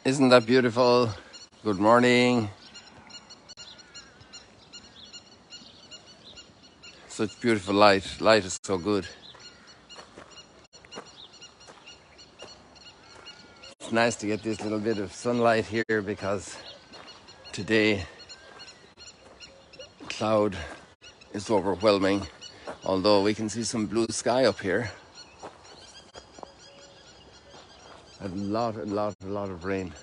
Isn't that beautiful? Good morning. Such beautiful light. Light is so good. It's nice to get this little bit of sunlight here because today cloud is overwhelming. Although we can see some blue sky up here. A lot of rain.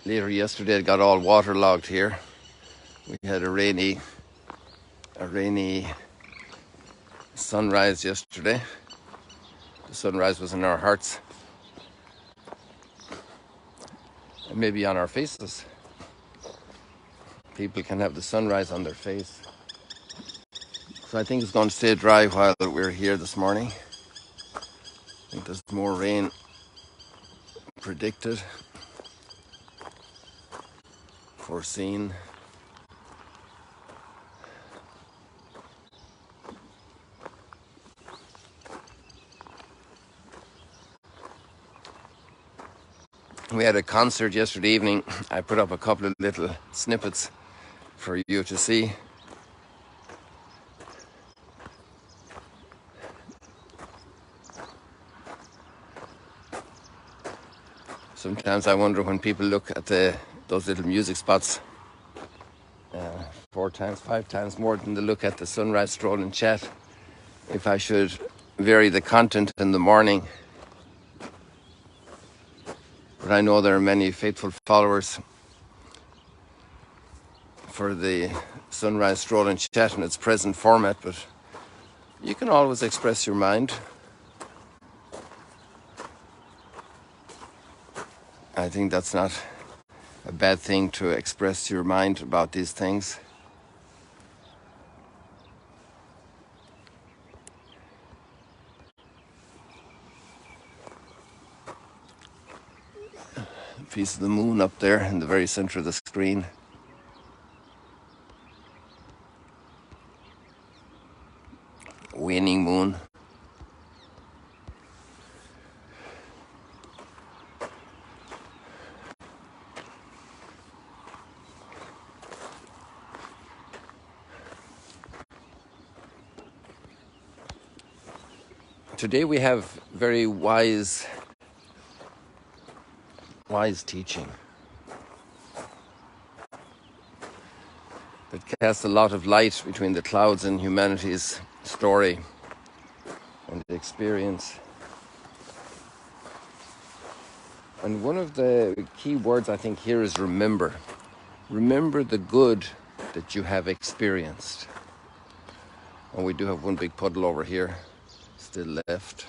Later yesterday it got all waterlogged here. We had a rainy sunrise yesterday. The sunrise was in our hearts and maybe on our faces. People can have the sunrise on their face. So I think it's going to stay dry while we're here this morning. I think there's more rain predicted, foreseen. We had a concert yesterday evening. I put up a couple of little snippets for you to see. Sometimes I wonder when people look at those little music spots 4 times, 5 times more than they look at the sunrise stroll and chat, if I should vary the content in the morning. But I know there are many faithful followers for the sunrise stroll and chat in its present format, but you can always express your mind. I think that's not a bad thing, to express your mind about these things. A piece of the moon up there in the very center of the screen. Waning moon. Today we have very wise teaching that casts a lot of light between the clouds in humanity's story and experience. And one of the key words I think here is remember. Remember the good that you have experienced. And we do have one big puddle over here still left.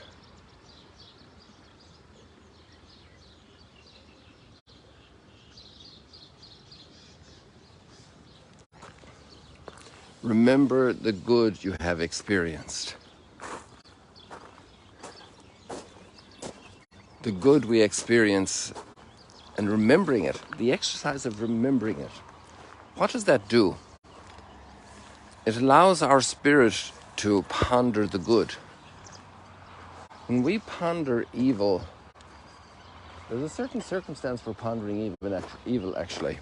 Remember the good you have experienced. The good we experience, and remembering it, the exercise of remembering it. What does that do? It allows our spirit to ponder the good. When we ponder evil, there's a certain circumstance for pondering evil actually,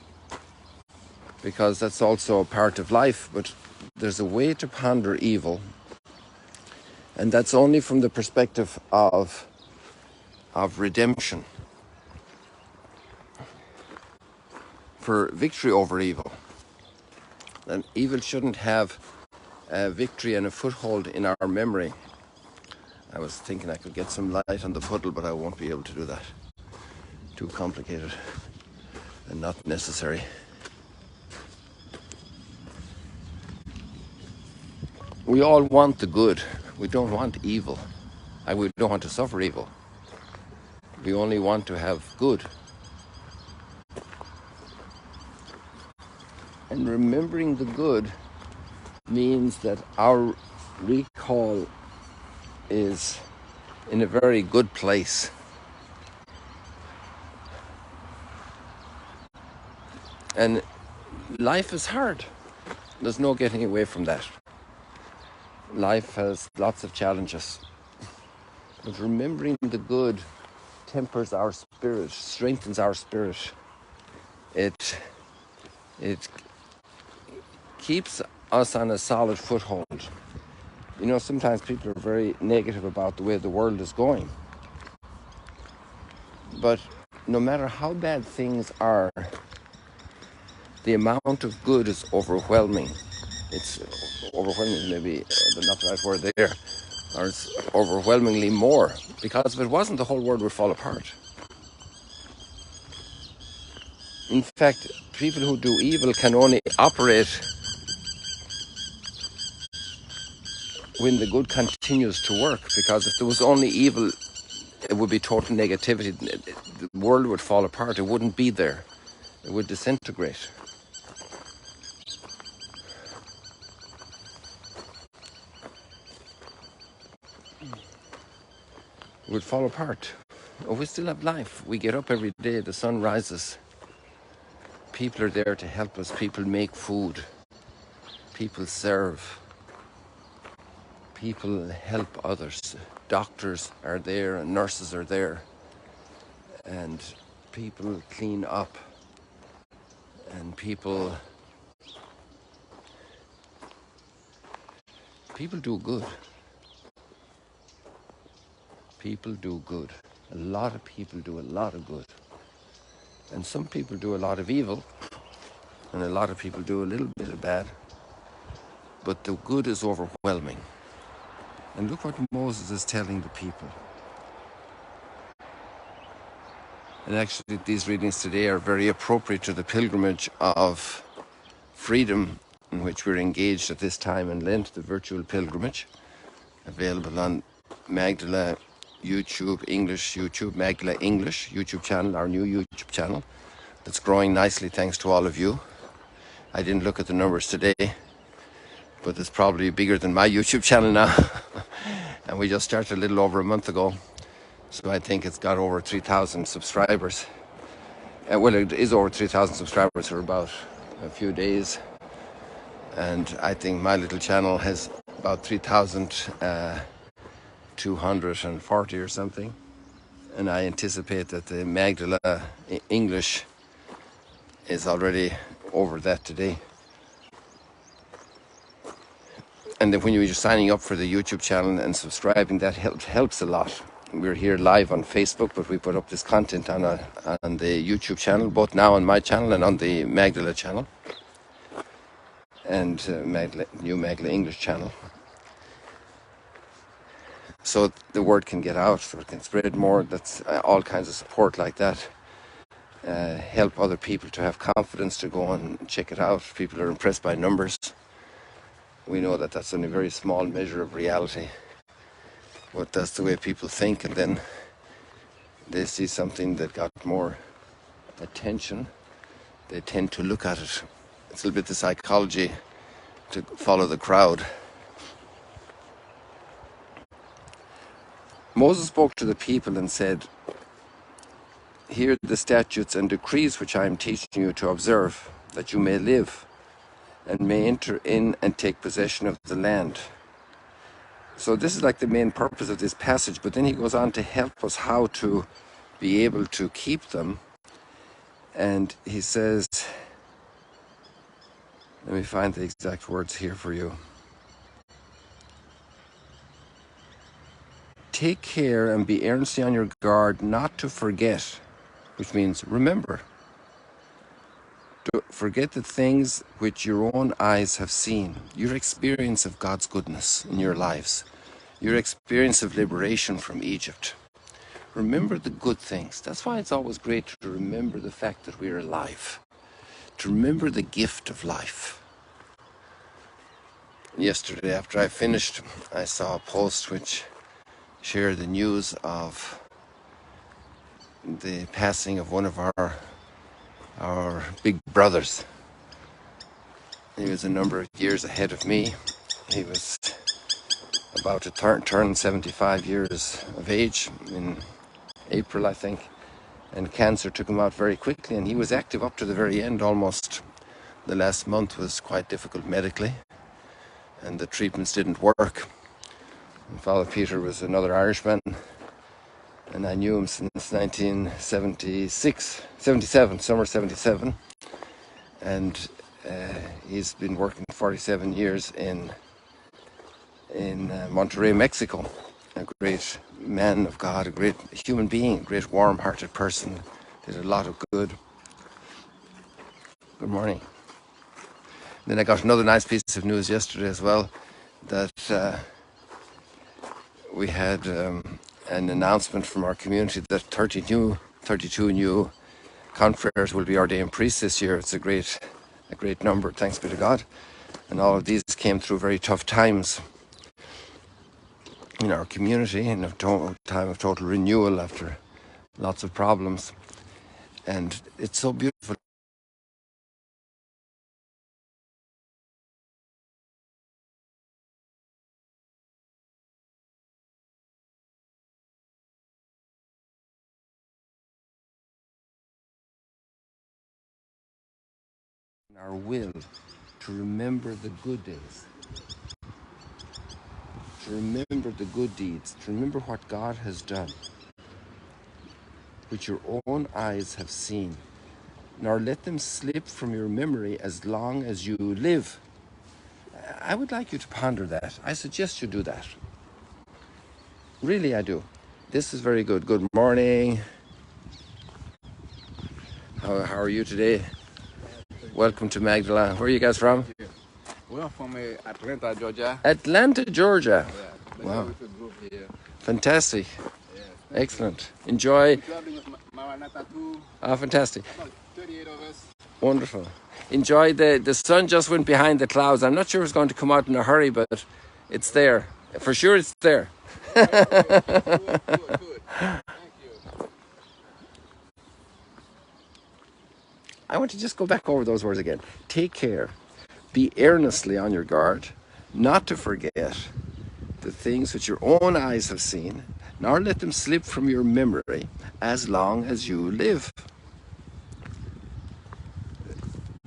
because that's also a part of life, but there's a way to ponder evil, and that's only from the perspective of redemption, for victory over evil. And evil shouldn't have a victory and a foothold in our memory. I was thinking I could get some light on the puddle, but I won't be able to do that. Too complicated and not necessary. We all want the good. We don't want evil. We don't want to suffer evil. We only want to have good. And remembering the good means that our recall is in a very good place. And life is hard. There's no getting away from that. Life has lots of challenges. But remembering the good tempers our spirit, strengthens our spirit. It keeps us on a solid foothold. You know, sometimes people are very negative about the way the world is going. But no matter how bad things are, the amount of good is overwhelming. It's overwhelming, maybe not the right word there, or it's overwhelmingly more. Because if it wasn't, the whole world would fall apart. In fact, people who do evil can only operate when the good continues to work. Because if there was only evil, it would be total negativity. The world would fall apart. It wouldn't be there. It would disintegrate. It would fall apart. Oh, we still have life. We get up every day. The sun rises. People are there to help us. People make food. People serve. People help others. Doctors are there and nurses are there. And people clean up. And people do good. People do good. A lot of people do a lot of good. And some people do a lot of evil. And a lot of people do a little bit of bad. But the good is overwhelming. And look what Moses is telling the people. And actually, these readings today are very appropriate to the pilgrimage of freedom in which we're engaged at this time in Lent, the virtual pilgrimage, available on Magdala YouTube, English YouTube, Magdala English YouTube channel, our new YouTube channel. That's growing nicely thanks to all of you. I didn't look at the numbers today, but it's probably bigger than my YouTube channel now. And we just started a little over a month ago. So I think it's got over 3,000 subscribers. Well, it is over 3,000 subscribers for about a few days. And I think my little channel has about 3,240 or something. And I anticipate that the Magdala English is already over that today. And then when you're signing up for the YouTube channel and subscribing, that helps a lot. We're here live on Facebook, but we put up this content on the YouTube channel, both now on my channel and on the Magdala channel, and new Magdala English channel. So the word can get out, so it can spread more. That's all kinds of support like that. Help other people to have confidence to go and check it out. People are impressed by numbers. We know that that's only a very small measure of reality. But that's the way people think, and then they see something that got more attention, they tend to look at it. It's a little bit the psychology to follow the crowd. Moses spoke to the people and said, "Hear the statutes and decrees which I am teaching you to observe, that you may live and may enter in and take possession of the land." So this is like the main purpose of this passage, but then he goes on to help us how to be able to keep them. And he says, let me find the exact words here for you. Take care and be earnestly on your guard not to forget, which means remember. To forget the things which your own eyes have seen, your experience of God's goodness in your lives, your experience of liberation from Egypt. Remember the good things. That's why it's always great to remember the fact that we're alive, to remember the gift of life. Yesterday, after I finished, I saw a post which shared the news of the passing of one of our big brothers. He was a number of years ahead of me. He was about to turn 75 years of age in April, I think, and cancer took him out very quickly, and he was active up to the very end. Almost the last month was quite difficult medically, and the treatments didn't work. And Father Peter was another Irishman, and I knew him since 1976, 77, summer 77, and he's been working 47 years in Monterrey, Mexico. A great man of God, a great human being, a great warm-hearted person, did a lot of good. Good morning. And then I got another nice piece of news yesterday as well, that we had an announcement from our community that 32 new confreres will be ordained priests this year. It's a great number, thanks be to God. And all of these came through very tough times in our community, in a time of total renewal after lots of problems. And it's so beautiful. Our will to remember the good days, to remember the good deeds, to remember what God has done, which your own eyes have seen, nor let them slip from your memory as long as you live. I would like you to ponder that. I suggest you do that. Really, I do. This is very good. Good morning. How are you today? Welcome to Magdala. Where are you guys from? We're from Atlanta, Georgia. Atlanta, Georgia. Yeah. Wow. With a group here. Fantastic. Yes, Excellent. Enjoy. We're traveling with Maranatha too. Ah, fantastic. About 38 of us. Wonderful. Enjoy. The sun just went behind the clouds. I'm not sure it's going to come out in a hurry, but it's there. For sure it's there. Good. Thank you. I want to just go back over those words again. Take care. Be earnestly on your guard, not to forget the things which your own eyes have seen, nor let them slip from your memory as long as you live.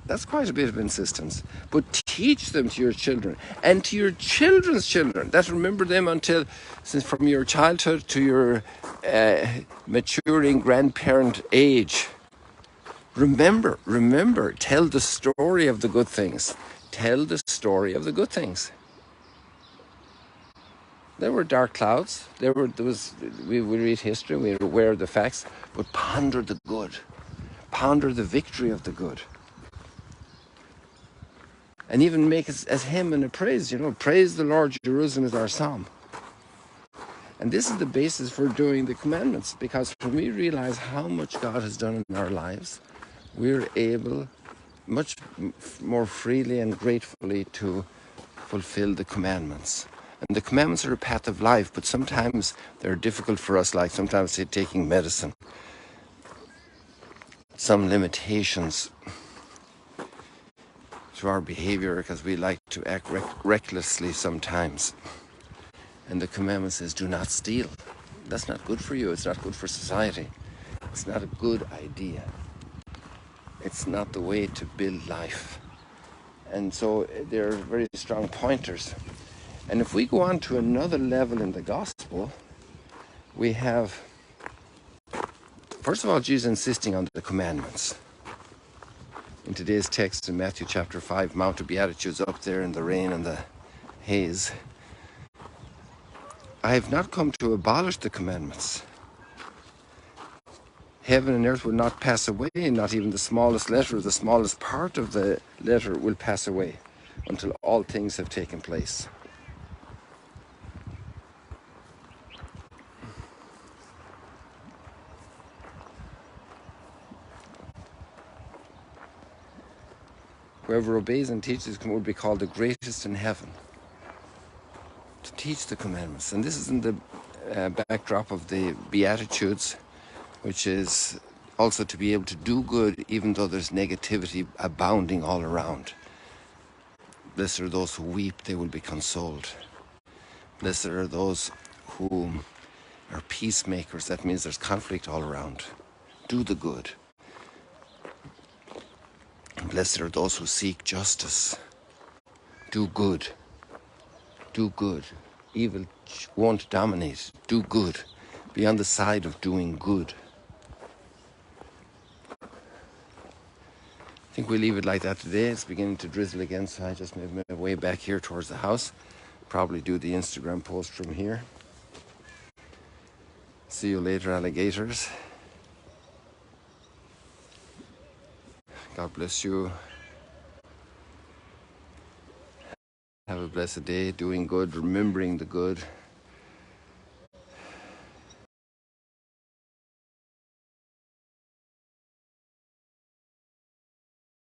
That's quite a bit of insistence. But teach them to your children and to your children's children. That remember them until, since from your childhood to your maturing grandparent age. Remember, tell the story of the good things. Tell the story of the good things. There were dark clouds. We read history, we're aware of the facts, but ponder the good. Ponder the victory of the good. And even make it as hymn and a praise, praise the Lord, Jerusalem is our psalm. And this is the basis for doing the commandments, because when we realize how much God has done in our lives, we're able much more freely and gratefully to fulfill the commandments. And the commandments are a path of life, but sometimes they're difficult for us, like sometimes taking medicine. Some limitations to our behavior because we like to act recklessly sometimes. And the commandment says, do not steal. That's not good for you. It's not good for society. It's not a good idea. It's not the way to build life. And so they're very strong pointers. And if we go on to another level in the gospel, we have, first of all, Jesus insisting on the commandments. In today's text in Matthew chapter 5, Mount of Beatitudes up there in the rain and the haze, I have not come to abolish the commandments. Heaven and earth will not pass away, not even the smallest letter, the smallest part of the letter will pass away until all things have taken place. Whoever obeys and teaches will be called the greatest in heaven. To teach the commandments. And this is in the backdrop of the Beatitudes, which is also to be able to do good even though there's negativity abounding all around. Blessed are those who weep, they will be consoled. Blessed are those who are peacemakers. That means there's conflict all around. Do the good. Blessed are those who seek justice. Do good. Do good. Evil won't dominate. Do good. Be on the side of doing good. I think we'll leave it like that today. It's beginning to drizzle again, so I just made my way back here towards the house. Probably do the Instagram post from here. See you later, alligators. God bless you. Have a blessed day, doing good, remembering the good.